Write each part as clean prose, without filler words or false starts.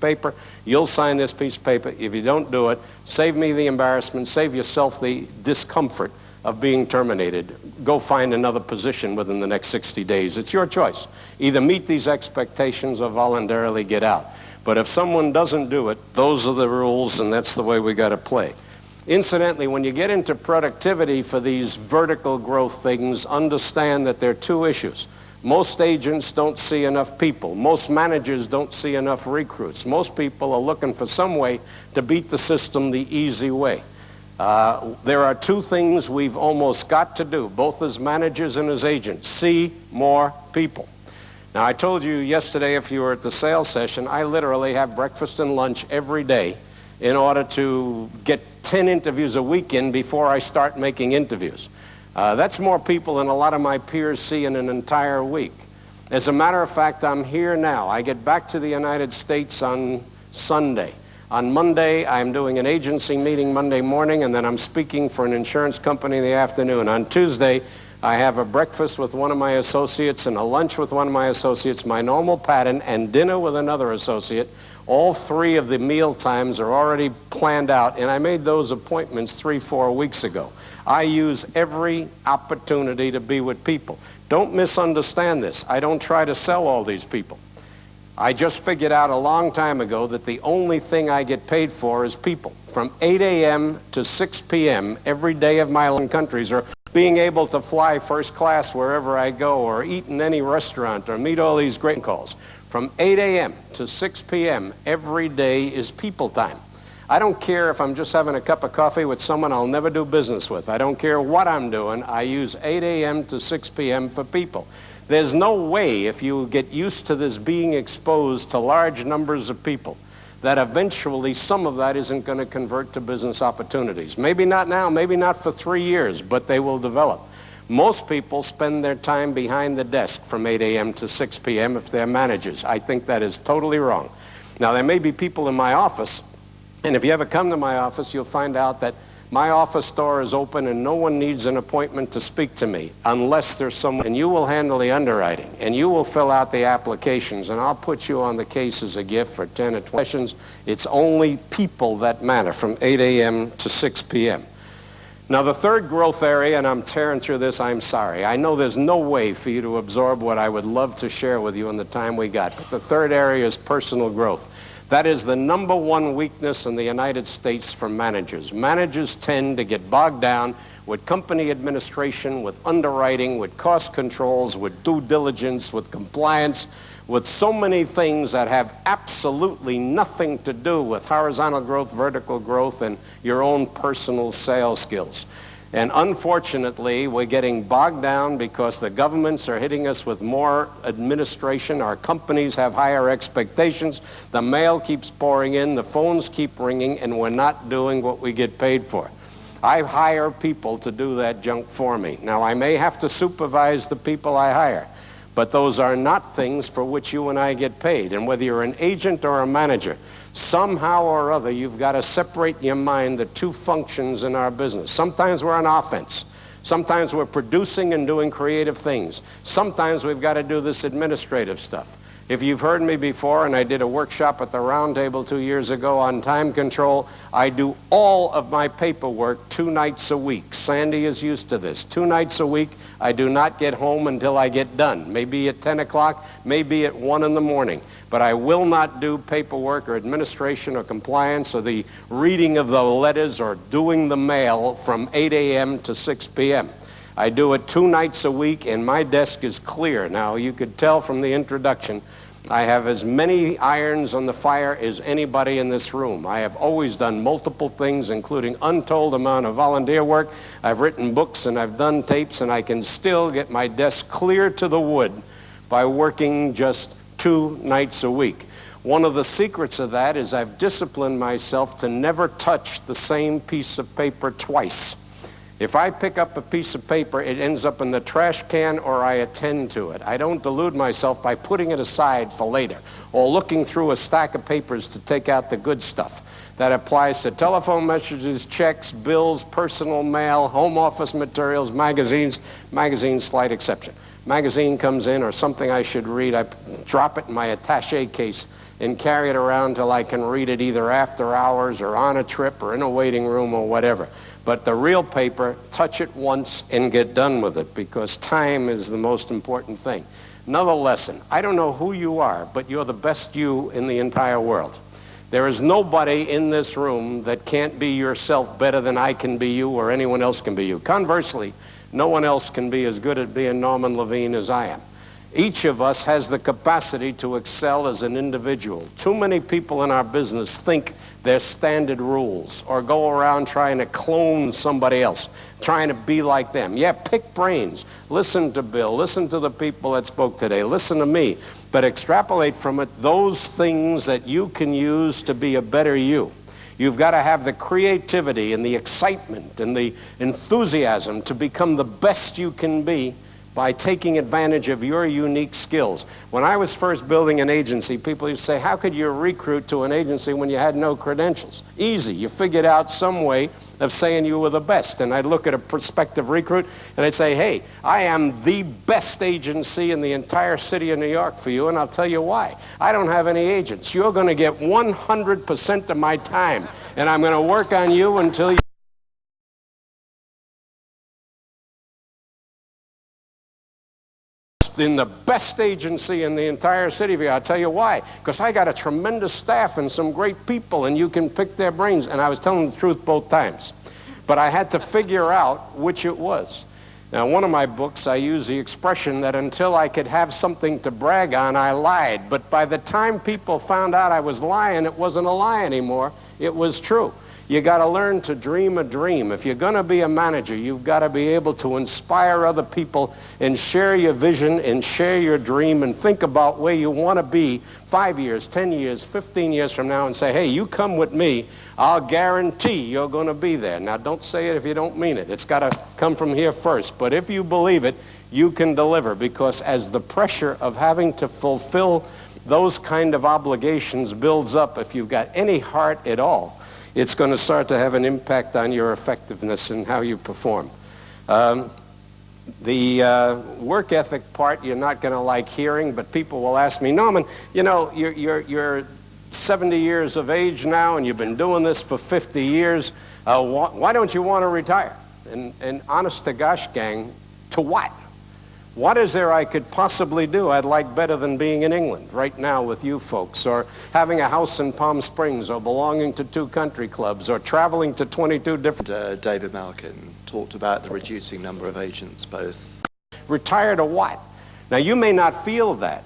of paper. You'll sign this piece of paper. If you don't do it, save me the embarrassment, save yourself the discomfort of being terminated. Go find another position within the next 60 days. It's your choice. Either meet these expectations or voluntarily get out. But if someone doesn't do it, those are the rules, and that's the way we got to play. Incidentally, when you get into productivity for these vertical growth things, understand that there are two issues. Most agents don't see enough people. Most managers don't see enough recruits. Most people are looking for some way to beat the system the easy way. There are two things we've almost got to do, both as managers and as agents: see more people. Now, I told you yesterday, if you were at the sales session, I literally have breakfast and lunch every day in order to get 10 interviews a week in before I start making interviews. That's more people than a lot of my peers see in an entire week. As a matter of fact, I'm here now. I get back to the United States on Sunday. On Monday, I'm doing an agency meeting Monday morning, and then I'm speaking for an insurance company in the afternoon. On Tuesday, I have a breakfast with one of my associates and a lunch with one of my associates, my normal pattern, and dinner with another associate. All three of the meal times are already planned out, and I made those appointments 3-4 weeks ago. I use every opportunity to be with people. Don't misunderstand this. I don't try to sell all these people. I just figured out a long time ago that the only thing I get paid for is people. From 8 a.m. to 6 p.m. every day of my own countries, or being able to fly first class wherever I go, or eat in any restaurant, or meet all these great calls. From 8 a.m. to 6 p.m. every day is people time. I don't care if I'm just having a cup of coffee with someone I'll never do business with. I don't care what I'm doing. I use 8 a.m. to 6 p.m. for people. There's no way, if you get used to this being exposed to large numbers of people, that eventually some of that isn't going to convert to business opportunities. Maybe not now, maybe not for 3 years, but they will develop. Most people spend their time behind the desk from 8 a.m. to 6 p.m. if they're managers. I think that is totally wrong. Now, there may be people in my office, and if you ever come to my office, you'll find out that my office door is open and no one needs an appointment to speak to me unless there's someone, and you will handle the underwriting, and you will fill out the applications, and I'll put you on the case as a gift for 10 or 20 questions. It's only people that matter from 8 a.m. to 6 p.m. Now, the third growth area, and I'm tearing through this, I'm sorry. I know there's no way for you to absorb what I would love to share with you in the time we got, but the third area is personal growth. That is the number one weakness in the United States for managers. Managers tend to get bogged down with company administration, with underwriting, with cost controls, with due diligence, with compliance, with so many things that have absolutely nothing to do with horizontal growth, vertical growth, and your own personal sales skills. And unfortunately, we're getting bogged down because the governments are hitting us with more administration. Our companies have higher expectations. The mail keeps pouring in, the phones keep ringing, and we're not doing what we get paid for. I hire people to do that junk for me. Now, I may have to supervise the people I hire, but those are not things for which you and I get paid. And whether you're an agent or a manager, somehow or other, you've got to separate in your mind the two functions in our business. Sometimes we're on offense. Sometimes we're producing and doing creative things. Sometimes we've got to do this administrative stuff. If you've heard me before, and I did a workshop at the Round Table 2 years ago on time control, I do all of my paperwork 2 nights a week. Sandy is used to this. 2 nights a week, I do not get home until I get done. Maybe at 10 o'clock, maybe at 1 in the morning. But I will not do paperwork or administration or compliance or the reading of the letters or doing the mail from 8 a.m. to 6 p.m. I do it 2 nights a week, and my desk is clear. Now, you could tell from the introduction, I have as many irons on the fire as anybody in this room. I have always done multiple things, including untold amount of volunteer work. I've written books and I've done tapes, and I can still get my desk clear to the wood by working just 2 nights a week. One of the secrets of that is I've disciplined myself to never touch the same piece of paper twice. If I pick up a piece of paper, it ends up in the trash can or I attend to it. I don't delude myself by putting it aside for later or looking through a stack of papers to take out the good stuff. That applies to telephone messages, checks, bills, personal mail, home office materials, magazines, slight exception. Magazine comes in or something I should read, I drop it in my attaché case and carry it around till I can read it either after hours or on a trip or in a waiting room or whatever. But the real paper, touch it once and get done with it, because time is the most important thing. Another lesson, I don't know who you are, but you're the best you in the entire world. There is nobody in this room that can't be yourself better than I can be you or anyone else can be you. Conversely, no one else can be as good at being Norman Levine as I am. Each of us has the capacity to excel as an individual. Too many people in our business think they're standard rules or go around trying to clone somebody else, trying to be like them. Yeah, pick brains. Listen to Bill. Listen to the people that spoke today. Listen to me. But extrapolate from it those things that you can use to be a better you. You've got to have the creativity and the excitement and the enthusiasm to become the best you can be by taking advantage of your unique skills. When I was first building an agency, people used to say, how could you recruit to an agency when you had no credentials? Easy. You figured out some way of saying you were the best. And I'd look at a prospective recruit and I'd say, hey, I am the best agency in the entire city of New York for you, and I'll tell you why. I don't have any agents. You're going to get 100% of my time, and I'm going to work on you until you in the best agency in the entire city of you. I'll tell you why. Because I got a tremendous staff and some great people, and you can pick their brains. And I was telling the truth both times. But I had to figure out which it was. Now, in one of my books, I use the expression that until I could have something to brag on, I lied. But by the time people found out I was lying, it wasn't a lie anymore. It was true. You got to learn to dream a dream. If you're going to be a manager, you've got to be able to inspire other people and share your vision and share your dream and think about where you want to be 5 years, 10 years, 15 years from now and say, hey, you come with me, I'll guarantee you're going to be there. Now, don't say it if you don't mean it. It's got to come from here first. But if you believe it, you can deliver, because as the pressure of having to fulfill those kind of obligations builds up, if you've got any heart at all, it's going to start to have an impact on your effectiveness and how you perform. The work ethic part you're not going to like hearing, but people will ask me, Norman, you know, you're 70 years of age now and you've been doing this for 50 years. Why don't you want to retire? And honest to gosh, gang, to what? What is there I could possibly do I'd like better than being in England right now with you folks, or having a house in Palm Springs, or belonging to 2 country clubs, or traveling to 22 different... David Malkin talked about the reducing number of agents, both. Retire to what? Now, you may not feel that,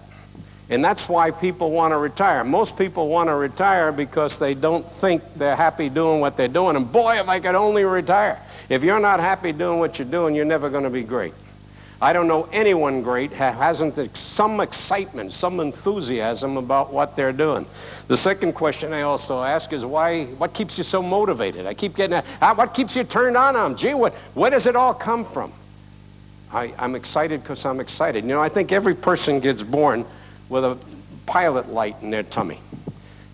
and that's why people want to retire. Most people want to retire because they don't think they're happy doing what they're doing, and boy, if I could only retire. If you're not happy doing what you're doing, you're never going to be great. I don't know anyone great who hasn't some excitement, some enthusiasm about what they're doing. The second question I also ask is what keeps you so motivated? I keep getting that, what keeps you turned on? Gee, where does it all come from? I'm excited because I'm excited. You know, I think every person gets born with a pilot light in their tummy.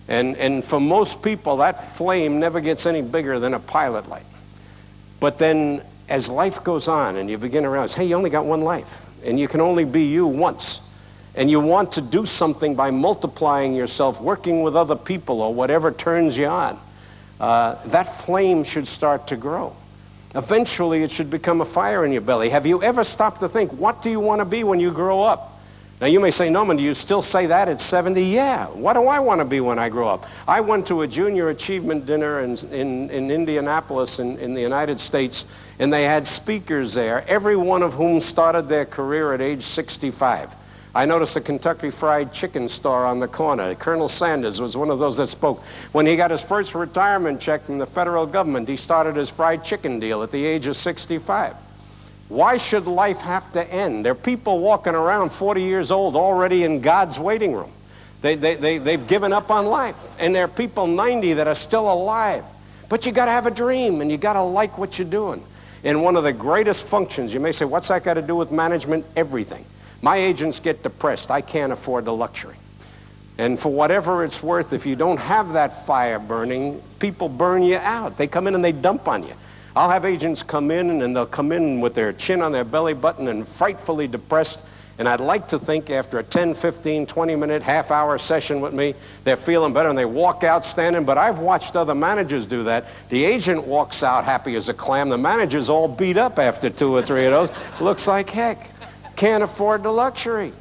And for most people, that flame never gets any bigger than a pilot light. But then as life goes on and you begin to realize, hey, you only got one life and you can only be you once, and you want to do something by multiplying yourself, working with other people or whatever turns you on, that flame should start to grow. Eventually it should become a fire in your belly. Have you ever stopped to think, what do you want to be when you grow up? Now, you may say, Norman, do you still say that at 70? Yeah. What do I want to be when I grow up? I went to a junior achievement dinner in Indianapolis in the United States, and they had speakers there, every one of whom started their career at age 65. I noticed a Kentucky Fried Chicken store on the corner. Colonel Sanders was one of those that spoke. When he got his first retirement check from the federal government, he started his fried chicken deal at the age of 65. Why should life have to end? There are people walking around 40 years old already in God's waiting room. They've given up on life. And there are people 90 that are still alive. But you got to have a dream, and you got to like what you're doing. And one of the greatest functions, you may say, what's that got to do with management? Everything. My agents get depressed. I can't afford the luxury. And for whatever it's worth, if you don't have that fire burning, people burn you out. They come in and they dump on you. I'll have agents come in, and they'll come in with their chin on their belly button and frightfully depressed, And I'd like to think after a 10, 15, 20-minute, half-hour session with me, they're feeling better and they walk out standing. But I've watched other managers do that. The agent walks out happy as a clam. The manager's all beat up after 2 or 3 of those. Looks like heck. Can't afford the luxury.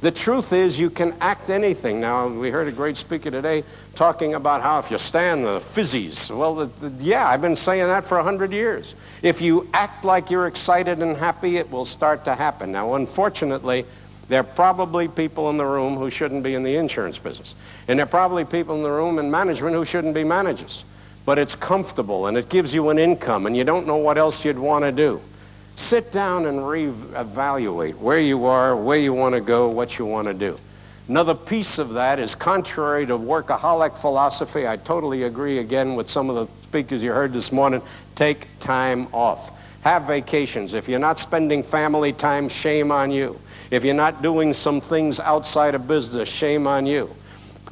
The truth is you can act anything. Now, we heard a great speaker today talking about how if you stand, the fizzies. Well, yeah, I've been saying that for 100 years. If you act like you're excited and happy, it will start to happen. Now, unfortunately, there are probably people in the room who shouldn't be in the insurance business. And there are probably people in the room in management who shouldn't be managers. But it's comfortable, and it gives you an income, and you don't know what else you'd want to do. Sit down and reevaluate where you are, where you want to go, what you want to do. Another piece of that is contrary to workaholic philosophy. I totally agree again with some of the speakers you heard this morning. Take time off. Have vacations. If you're not spending family time, shame on you. If you're not doing some things outside of business, shame on you.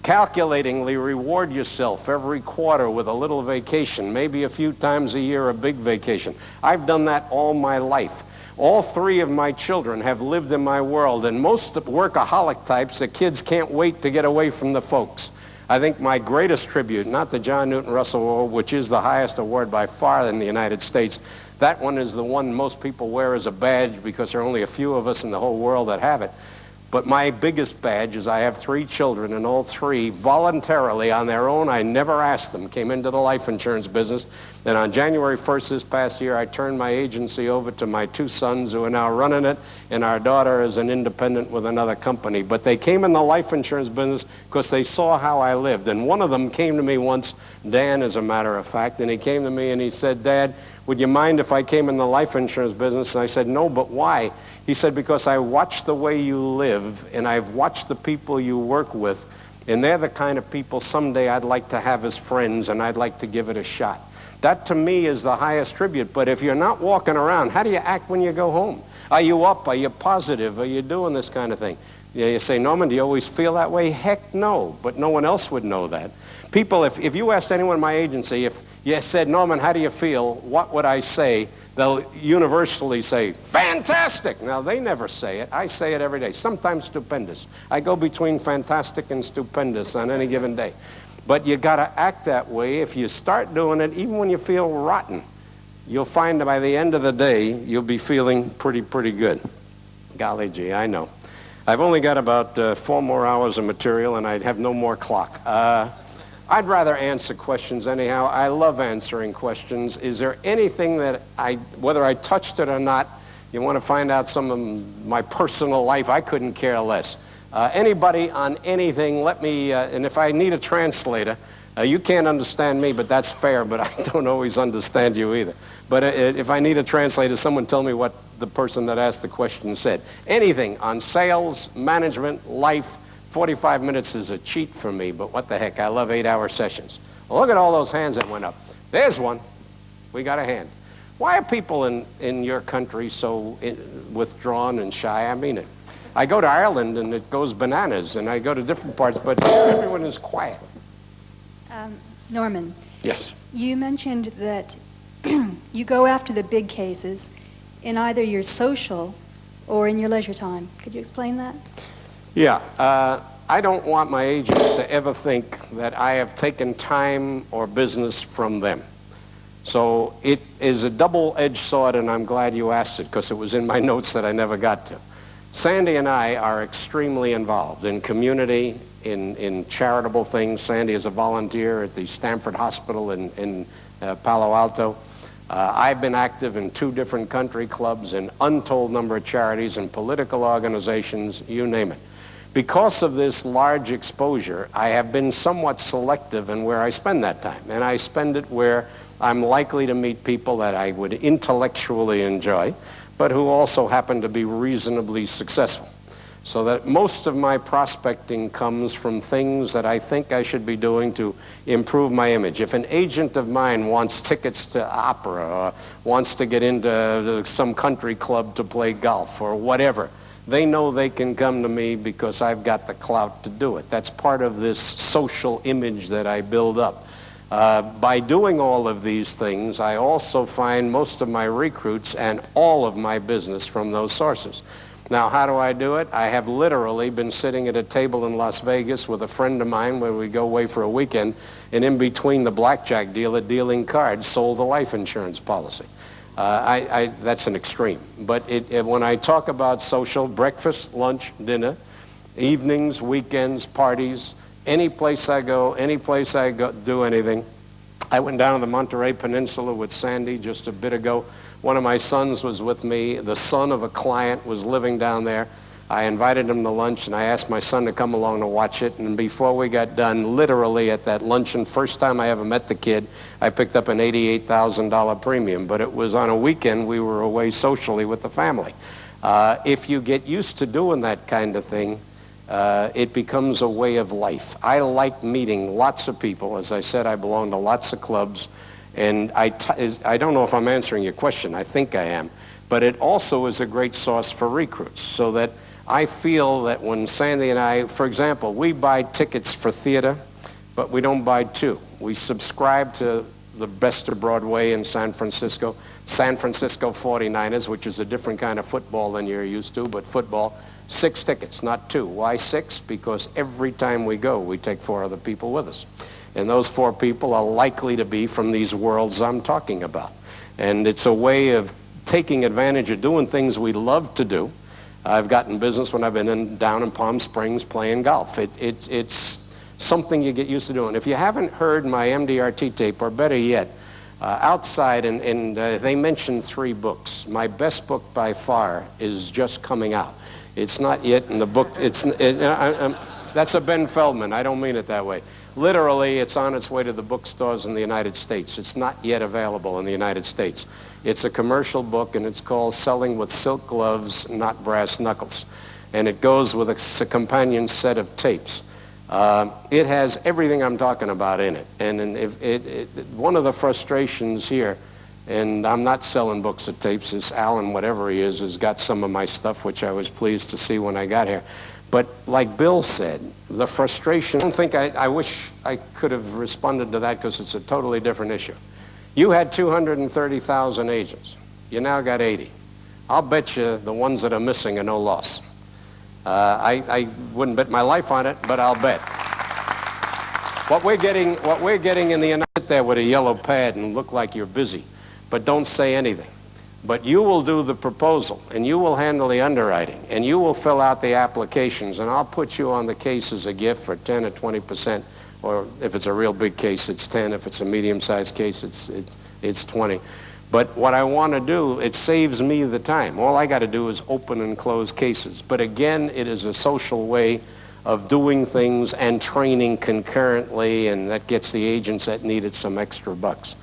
Calculatingly reward yourself every quarter with a little vacation, maybe a few times a year, a big vacation. I've done that all my life. All 3 of my children have lived in my world, and most workaholic types, the kids can't wait to get away from the folks. I think my greatest tribute, not the John Newton Russell Award, which is the highest award by far in the United States, that one is the one most people wear as a badge because there are only a few of us in the whole world that have it. But my biggest badge is I have 3 children, and all 3 voluntarily on their own, I never asked them, came into the life insurance business. And on January 1st this past year, I turned my agency over to my 2 sons who are now running it, and our daughter is an independent with another company. But they came in the life insurance business because they saw how I lived. And one of them came to me once, Dan as a matter of fact, and he came to me and he said, "Dad, would you mind if I came in the life insurance business?" And I said, "No, but why?" He said, "Because I watch the way you live, and I've watched the people you work with, and they're the kind of people someday I'd like to have as friends, and I'd like to give it a shot." That to me is the highest tribute. But if you're not walking around, how do you act when you go home? Are you up? Are you positive? Are you doing this kind of thing? You say, "Norman, do you always feel that way?" Heck no, but no one else would know that. People, if you asked anyone in my agency, if you said, "Norman, how do you feel?" what would I say? They'll universally say, "Fantastic." Now, they never say it. I say it every day. Sometimes stupendous. I go between fantastic and stupendous on any given day. But you got to act that way. If you start doing it, even when you feel rotten, you'll find that by the end of the day, you'll be feeling pretty good. Golly gee, I know. I've only got about 4 more hours of material, and I'd have no more clock. I'd rather answer questions anyhow. I love answering questions. Is there anything that whether I touched it or not, you want to find out some of my personal life, I couldn't care less. Anybody on anything, let me, and if I need a translator, you can't understand me, but that's fair, but I don't always understand you either. But if I need a translator, someone tell me what the person that asked the question said. Anything on sales, management, life. 45 minutes is a cheat for me, but what the heck, I love 8-hour sessions. Well, look at all those hands that went up. There's one. We got a hand. Why are people in your country so withdrawn and shy? I mean it. I go to Ireland and it goes bananas, and I go to different parts, but everyone is quiet. Norman. Yes. You mentioned that you go after the big cases in either your social or in your leisure time. Could you explain that? Yeah. I don't want my agents to ever think that I have taken time or business from them. So it is a double-edged sword, and I'm glad you asked it because it was in my notes that I never got to. Sandy and I are extremely involved in community, in charitable things. Sandy is a volunteer at the Stanford Hospital in Palo Alto. I've been active in 2 different country clubs, in untold number of charities and political organizations, you name it. Because of this large exposure, I have been somewhat selective in where I spend that time. And I spend it where I'm likely to meet people that I would intellectually enjoy, but who also happen to be reasonably successful. So that most of my prospecting comes from things that I think I should be doing to improve my image. If an agent of mine wants tickets to opera or wants to get into some country club to play golf or whatever, they know they can come to me because I've got the clout to do it. That's part of this social image that I build up. By doing all of these things, I also find most of my recruits and all of my business from those sources. Now, how do I do it? I have literally been sitting at a table in Las Vegas with a friend of mine where we go away for a weekend, and in between the blackjack dealer dealing cards sold a life insurance policy. That's an extreme. But when I talk about social, breakfast, lunch, dinner, evenings, weekends, parties, any place I go, do anything. I went down to the Monterey Peninsula with Sandy just a bit ago. One of my sons was with me. The son of a client was living down there. I invited him to lunch, and I asked my son to come along to watch it. And before we got done, literally at that luncheon, first time I ever met the kid, I picked up an $88,000 premium. But it was on a weekend we were away socially with the family. If you get used to doing that kind of thing, it becomes a way of life. I like meeting lots of people. As I said, I belong to lots of clubs. And I don't know if I'm answering your question. I think I am. But it also is a great source for recruits, so that I feel that when Sandy and I, for example, we buy tickets for theater, but we don't buy two. We subscribe to the Best of Broadway in San Francisco 49ers, which is a different kind of football than you're used to, but football, 6 tickets, not 2. Why 6? Because every time we go, we take 4 other people with us. And those 4 people are likely to be from these worlds I'm talking about. And it's a way of taking advantage of doing things we love to do. I've gotten business when I've been down in Palm Springs playing golf. It's something you get used to doing. If you haven't heard my MDRT tape, or better yet, outside, and they mentioned 3 books. My best book by far is just coming out. It's not yet in the book. That's a Ben Feldman. I don't mean it that way. Literally, it's on its way to the bookstores in the United States. It's not yet available in the United States. It's a commercial book, and it's called Selling with Silk Gloves, Not Brass Knuckles. And it goes with a companion set of tapes. It has everything I'm talking about in it. And one of the frustrations here, and I'm not selling books or tapes, is Alan, whatever he is, has got some of my stuff, which I was pleased to see when I got here. But like Bill said, the frustration, I wish I could have responded to that, because it's a totally different issue. You had 230,000 agents. You now got 80. I'll bet you the ones that are missing are no loss. I wouldn't bet my life on it, but I'll bet. What we're getting in the United States there with a yellow pad and look like you're busy, but don't say anything. But you will do the proposal, and you will handle the underwriting, and you will fill out the applications, and I'll put you on the case as a gift for 10 or 20%, or if it's a real big case, it's 10. If it's a medium-sized case, it's 20. But what I want to do, it saves me the time. All I got to do is open and close cases. But again, it is a social way of doing things and training concurrently, and that gets the agents that needed some extra bucks.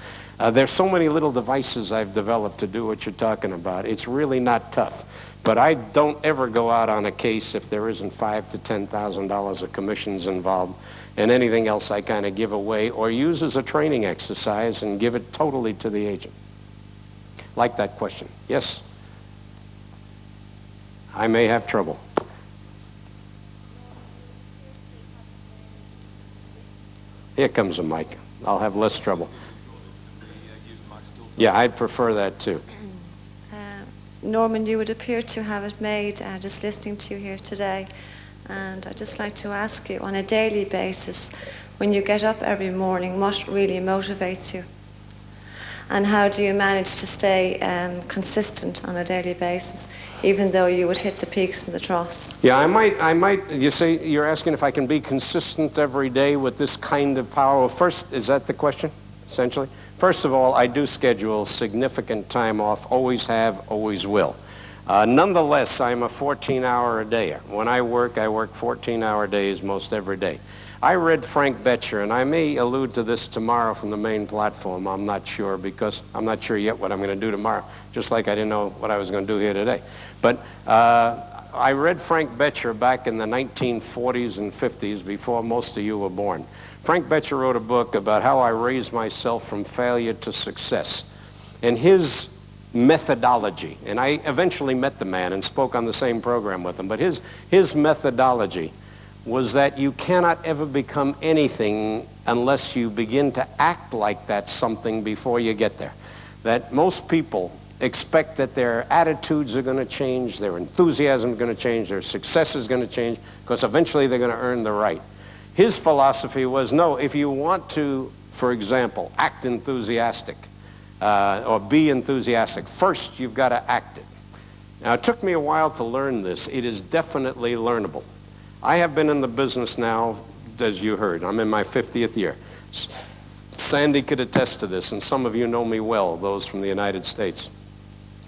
There's so many little devices I've developed to do what you're talking about. It's really not tough. But I don't ever go out on a case if there isn't $5,000 to $10,000 of commissions involved, and anything else I kind of give away or use as a training exercise and give it totally to the agent. Like that question. Yes? I may have trouble. Here comes a mic. I'll have less trouble. Yeah, I'd prefer that too. Norman, you would appear to have it made just listening to you here today. And I'd just like to ask you, on a daily basis, when you get up every morning, what really motivates you? And how do you manage to stay consistent on a daily basis, even though you would hit the peaks and the troughs? Yeah, I might, you say, you're asking if I can be consistent every day with this kind of power. Well, first, is that the question, essentially? First of all, I do schedule significant time off, always have, always will. Nonetheless, I'm a 14-hour-a-dayer. When I work 14-hour days most every day. I read Frank Betcher, and I may allude to this tomorrow from the main platform. I'm not sure, because I'm not sure yet what I'm going to do tomorrow, just like I didn't know what I was going to do here today. But I read Frank Betcher back in the 1940s and 50s, before most of you were born. Frank Betcher wrote a book about how I raised myself from failure to success. And his methodology, and I eventually met the man and spoke on the same program with him, but his methodology was that you cannot ever become anything unless you begin to act like that's something before you get there. That most people, expect that their attitudes are going to change, their enthusiasm is going to change, their success is going to change, because eventually they're going to earn the right. His philosophy was, no, if you want to, for example, act enthusiastic or be enthusiastic, first you've got to act it. Now, it took me a while to learn this. It is definitely learnable. I have been in the business now, as you heard, I'm in my 50th year. Sandy could attest to this, and some of you know me well, those from the United States.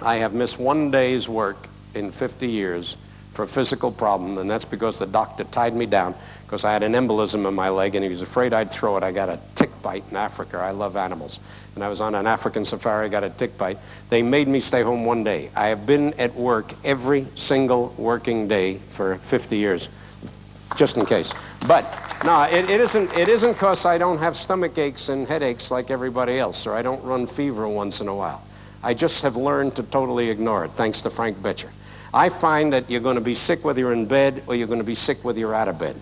I have missed one day's work in 50 years for a physical problem, and that's because the doctor tied me down because I had an embolism in my leg, and he was afraid I'd throw it. I got a tick bite in Africa. I love animals. And I was on an African safari, got a tick bite. They made me stay home one day. I have been at work every single working day for 50 years, just in case. But no, it isn't because I don't have stomach aches and headaches like everybody else, or I don't run fever once in a while. I just have learned to totally ignore it, thanks to Frank Betcher. I find that you're going to be sick whether you're in bed or you're going to be sick whether you're out of bed.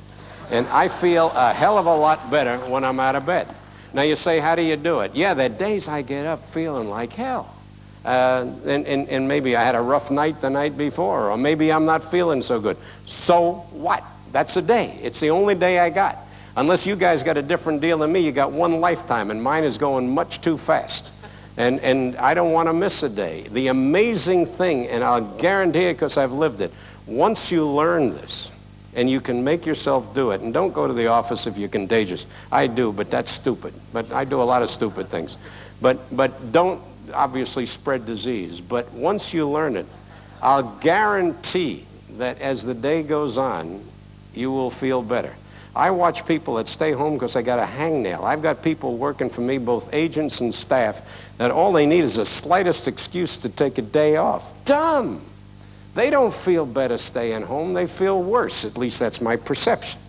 And I feel a hell of a lot better when I'm out of bed. Now you say, how do you do it? Yeah, there are days I get up feeling like hell. And maybe I had a rough night the night before, or maybe I'm not feeling so good. So what? That's a day. It's the only day I got. Unless you guys got a different deal than me, you got one lifetime, and mine is going much too fast. And I don't want to miss a day. The amazing thing, and I'll guarantee it because I've lived it, once you learn this, and you can make yourself do it, and don't go to the office if you're contagious. I do, but that's stupid. But I do a lot of stupid things. But don't obviously spread disease. But once you learn it, I'll guarantee that as the day goes on, you will feel better. I watch people that stay home because they got a hangnail. I've got people working for me, both agents and staff, that all they need is the slightest excuse to take a day off. Dumb! They don't feel better staying home. They feel worse. At least that's my perception.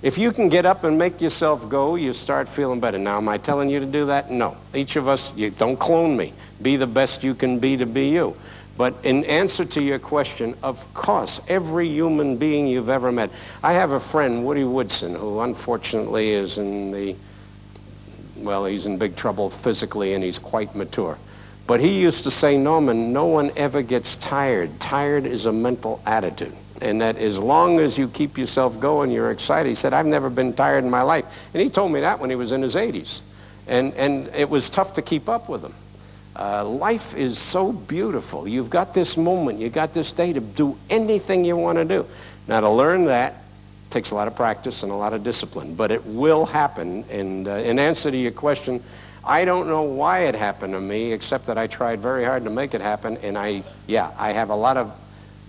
If you can get up and make yourself go, you start feeling better. Now, am I telling you to do that? No. Each of us, you don't clone me. Be the best you can be to be you. But in answer to your question, of course, every human being you've ever met. I have a friend, Woody Woodson, who unfortunately is he's in big trouble physically, and he's quite mature. But he used to say, Norman, no one ever gets tired. Tired is a mental attitude. And that as long as you keep yourself going, you're excited. He said, I've never been tired in my life. And he told me that when he was in his 80s. And it was tough to keep up with him. Life is so beautiful. You've got this moment, you got this day to do anything you want to do. Now, to learn that takes a lot of practice and a lot of discipline, but it will happen. And in answer to your question, I don't know why it happened to me, except that I tried very hard to make it happen. And I have a lot of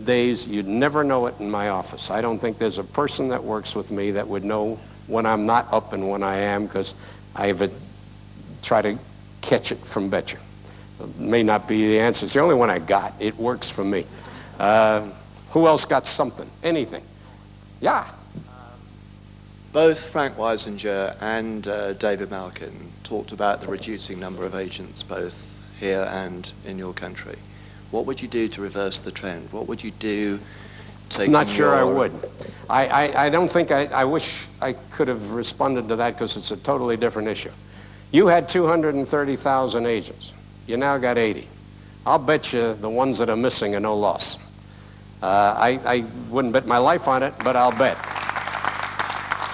days you'd never know it in my office. I don't think there's a person that works with me that would know when I'm not up and when I am, because I have try to catch it from Betcher. It may not be the answer. It's the only one I got. It works for me. Who else got something? Anything? Yeah. Both Frank Weisinger and David Malkin talked about the reducing number of agents, both here and in your country. What would you do to reverse the trend? What would you do? I'm not sure I would. I don't think I wish I could have responded to that, because it's a totally different issue. You had 230,000 agents. You now got 80. I'll bet you the ones that are missing are no loss. I wouldn't bet my life on it, but I'll bet.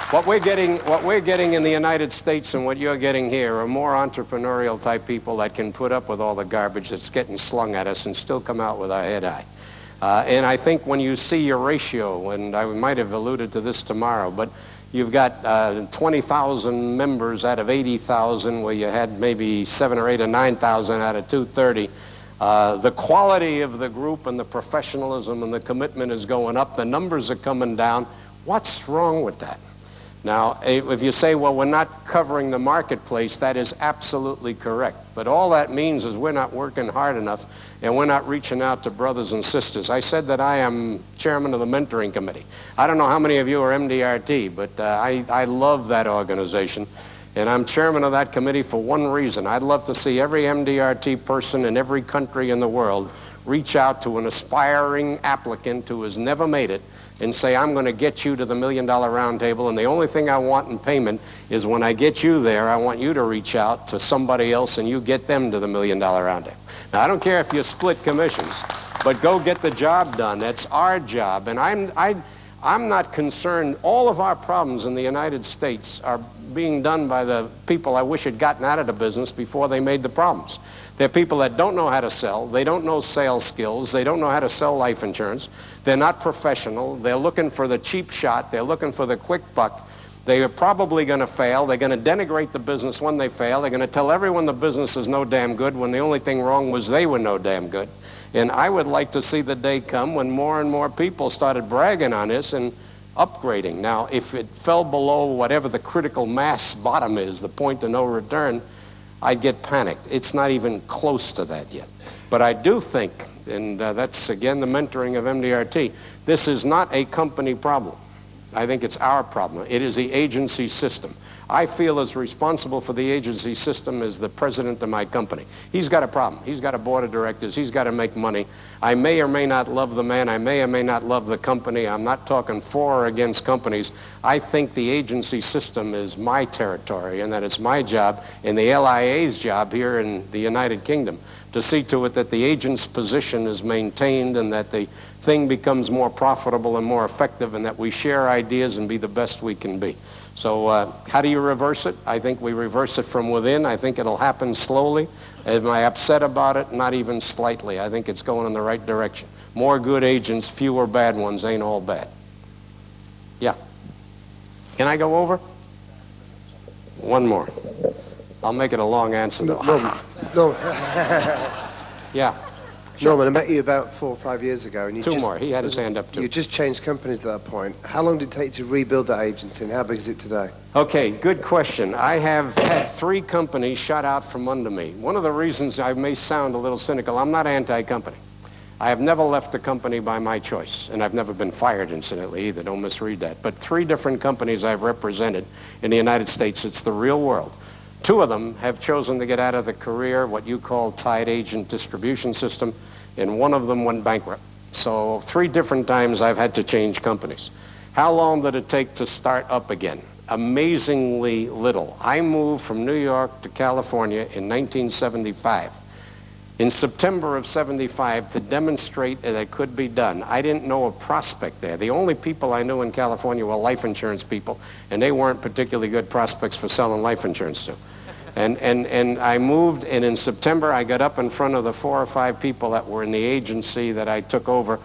What we're getting in the United States and what you're getting here are more entrepreneurial type people that can put up with all the garbage that's getting slung at us and still come out with our head high. And I think when you see your ratio, and I might have alluded to this tomorrow, but you've got 20,000 members out of 80,000, where you had maybe 7 or 8 or 9,000 out of 230. The quality of the group and the professionalism and the commitment is going up. The numbers are coming down. What's wrong with that? Now, if you say, well, we're not covering the marketplace, that is absolutely correct. But all that means is we're not working hard enough, and we're not reaching out to brothers and sisters. I said that I am chairman of the mentoring committee. I don't know how many of you are MDRT, but I love that organization. And I'm chairman of that committee for one reason. I'd love to see every MDRT person in every country in the world reach out to an aspiring applicant who has never made it and say, I'm going to get you to the $1 Million Round Table, and the only thing I want in payment is when I get you there, I want you to reach out to somebody else and you get them to the $1 Million Round Table. Now, I don't care if you split commissions, but go get the job done. That's our job. And I'm not concerned. All of our problems in the United States are being done by the people I wish had gotten out of the business before they made the problems. They're people that don't know how to sell. They don't know sales skills. They don't know how to sell life insurance. They're not professional. They're looking for the cheap shot. They're looking for the quick buck. They are probably going to fail. They're going to denigrate the business when they fail. They're going to tell everyone the business is no damn good when the only thing wrong was they were no damn good. And I would like to see the day come when more and more people started bragging on this and upgrading. Now, if it fell below whatever the critical mass bottom is, the point of no return, I'd get panicked. It's not even close to that yet. But I do think, and that's again the mentoring of MDRT, this is not a company problem. I think it's our problem. It is the agency system. I feel as responsible for the agency system as the president of my company. He's got a problem. He's got a board of directors. He's got to make money. I may or may not love the man. I may or may not love the company. I'm not talking for or against companies. I think the agency system is my territory and that it's my job and the LIA's job here in the United Kingdom to see to it that the agent's position is maintained and that the thing becomes more profitable and more effective and that we share ideas and be the best we can be. So how do you reverse it? I think we reverse it from within. I think it'll happen slowly. Am I upset about it? Not even slightly. I think it's going in the right direction. More good agents, fewer bad ones ain't all bad. Yeah. Can I go over? One more. I'll make it a long answer though. No. Yeah. Norman, I met you about 4 or 5 years ago. And Two more. He had his hand up too. You just changed companies at that point. How long did it take to rebuild that agency, and how big is it today? Okay, good question. I have had 3 companies shut out from under me. One of the reasons I may sound a little cynical, I'm not anti-company. I have never left a company by my choice, and I've never been fired, incidentally, either. Don't misread that. But 3 different companies I've represented in the United States. It's the real world. 2 of them have chosen to get out of the career, what you call tied agent distribution system, and 1 of them went bankrupt. So 3 different times I've had to change companies. How long did it take to start up again? Amazingly little. I moved from New York to California in 1975. In September of 75, to demonstrate that it could be done, I didn't know a prospect there. The only people I knew in California were life insurance people, and they weren't particularly good prospects for selling life insurance to. And I moved, and in September I got up in front of the 4 or 5 people that were in the agency that I took over,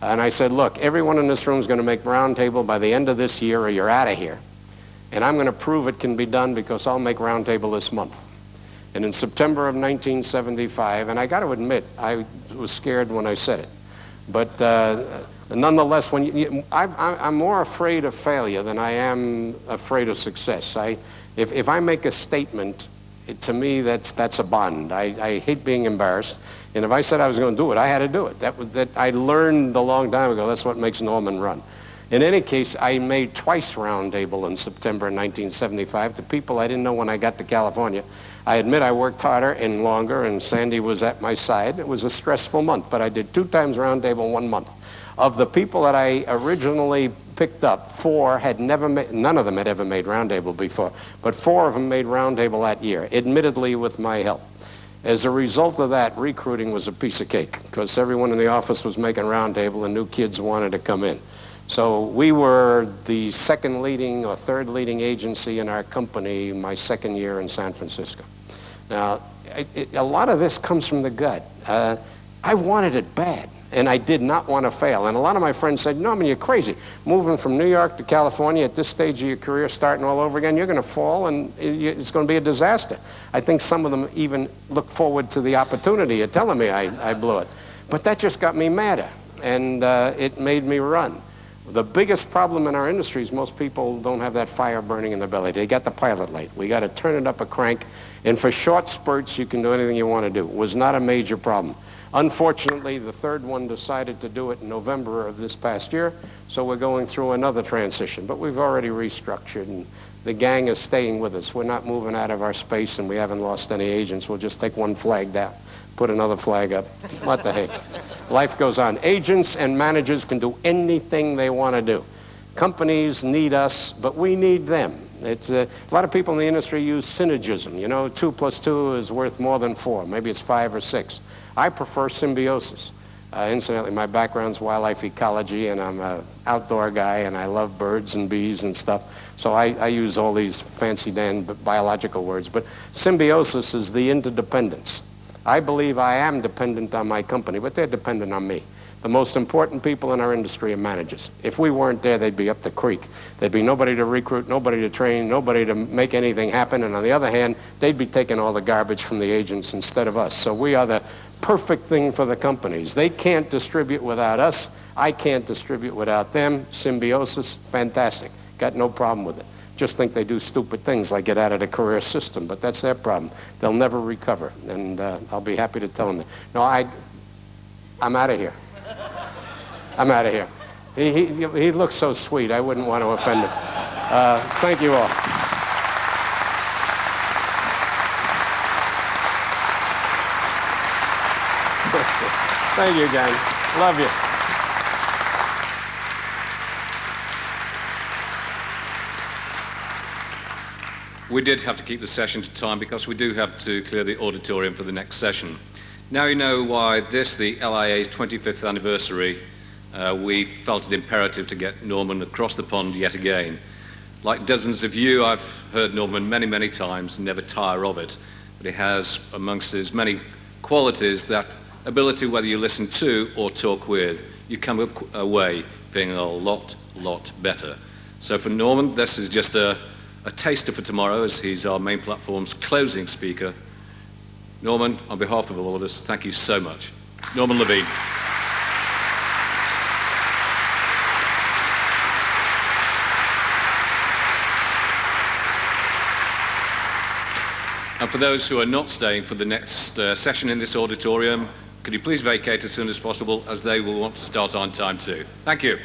and I said, look, everyone in this room is going to make Roundtable by the end of this year or you're out of here. And I'm going to prove it can be done because I'll make Roundtable this month. And in September of 1975, and I got to admit, I was scared when I said it. But nonetheless, I'm more afraid of failure than I am afraid of success. If I make a statement, to me, that's a bond. I hate being embarrassed. And if I said I was going to do it, I had to do it. That I learned a long time ago. That's what makes Norman run. In any case, I made twice Roundtable in September 1975 to people I didn't know when I got to California. I admit I worked harder and longer, and Sandy was at my side. It was a stressful month, but I did 2 times Roundtable in 1 month. Of the people that I originally picked up, 4 had never made, none of them had ever made Roundtable before, but 4 of them made Roundtable that year, admittedly with my help. As a result of that, recruiting was a piece of cake because everyone in the office was making Roundtable and new kids wanted to come in. So we were the 2nd leading or 3rd leading agency in our company my 2nd year in San Francisco. Now, a lot of this comes from the gut. I wanted it bad, and I did not want to fail. And a lot of my friends said, Norman, you're crazy. Moving from New York to California at this stage of your career, starting all over again, you're going to fall, and it's going to be a disaster. I think some of them even look forward to the opportunity of telling me I blew it. But that just got me madder, and it made me run. The biggest problem in our industry is most people don't have that fire burning in their belly. They got the pilot light. We got to turn it up a crank, and for short spurts, you can do anything you want to do. It was not a major problem. Unfortunately, the 3rd one decided to do it in November of this past year, so we're going through another transition. But we've already restructured, and the gang is staying with us. We're not moving out of our space, and we haven't lost any agents. We'll just take one flag down, put another flag up. What the heck? Life goes on. Agents and managers can do anything they want to do. Companies need us, but we need them. It's a lot of people in the industry use synergism. You know, 2 + 2 is worth more than 4. Maybe it's 5 or 6. I prefer symbiosis. Incidentally, my background's wildlife ecology, and I'm an outdoor guy, and I love birds and bees and stuff. So I use all these fancy damn biological words. But symbiosis is the interdependence. I believe I am dependent on my company, but they're dependent on me. The most important people in our industry are managers. If we weren't there, they'd be up the creek. There'd be nobody to recruit, nobody to train, nobody to make anything happen. And on the other hand, they'd be taking all the garbage from the agents instead of us. So we are the perfect thing for the companies. They can't distribute without us. I can't distribute without them. Symbiosis, fantastic. Got no problem with it. Just think they do stupid things like get out of the career system, but that's their problem. They'll never recover, and I'll be happy to tell them that. No, I'm out of here. I'm out of here. He looks so sweet, I wouldn't want to offend him. Thank you all. Thank you, gang. Love you. We did have to keep the session to time because we do have to clear the auditorium for the next session. Now you know why this, the LIA's 25th anniversary, we felt it imperative to get Norman across the pond yet again. Like dozens of you, I've heard Norman many, many times and never tire of it. But he has, amongst his many qualities, that ability, whether you listen to or talk with, you come away feeling a lot better. So for Norman, this is just a taster for tomorrow, as he's our main platform's closing speaker. Norman, on behalf of all of us, thank you so much. Norman Levine. And for those who are not staying for the next session in this auditorium, could you please vacate as soon as possible, as they will want to start on time too. Thank you.